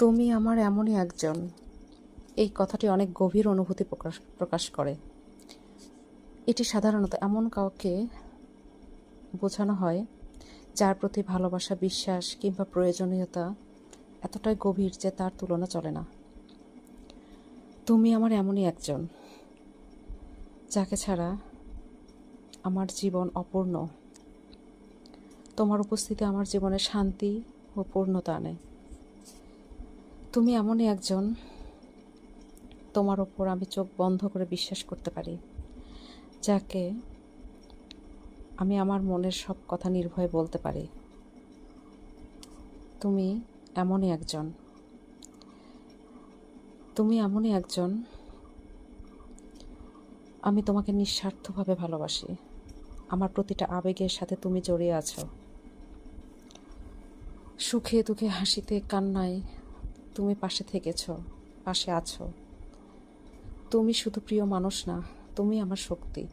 তুমি আমার এমনই একজন। এই কথাটি অনেক গভীর অনুভূতি প্রকাশ করে। এটি সাধারণত এমন কাউকে বোঝানো হয় যার প্রতি ভালোবাসা, বিশ্বাস কিংবা প্রয়োজনীয়তা এতটাই গভীর যে তার তুলনা চলে না। তুমি আমার এমনই একজন যাকে ছাড়া আমার জীবন অপূর্ণ। তোমার উপস্থিতি আমার জীবনে শান্তি ও পূর্ণতা আনে। তুমি এমনই একজন, তোমার ওপর আমি চোখ বন্ধ করে বিশ্বাস করতে পারি, যাকে আমি আমার মনের সব কথা নির্ভয়ে বলতে পারি। তুমি এমনই একজন, আমি তোমাকে নিঃস্বার্থভাবে ভালোবাসি। আমার প্রতিটা আবেগের সাথে তুমি জড়িয়ে আছো। সুখে দুঃখে, হাসিতে কান্নায় তুমি পাশে আছো। তুমি শুধু প্রিয় মানুষ না, তুমি আমার শক্তি।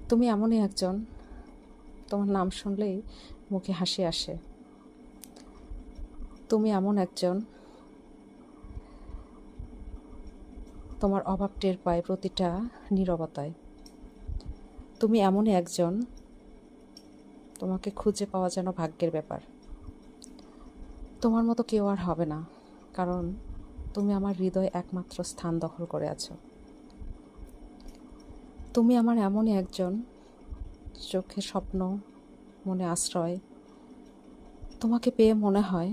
তুমি এমনই একজন, তোমার নাম শুনলেই মুখে হাসি আসে। তুমি এমন একজন, তোমার অভাব টের পায় প্রতিটা নীরবতায়। তুমি এমনই একজন, তোমাকে খুঁজে পাওয়া যেন ভাগ্যের ব্যাপার। তোমার মতো কেউ আর হবে না, কারণ তুমি আমার হৃদয়ে একমাত্র স্থান দখল করে আছো। তুমি আমার এমনই একজন, চোখে স্বপ্ন, মনে আশ্রয়। তোমাকে পেয়ে মনে হয়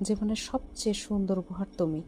জীবনের সবচেয়ে সুন্দর উপহার তুমি।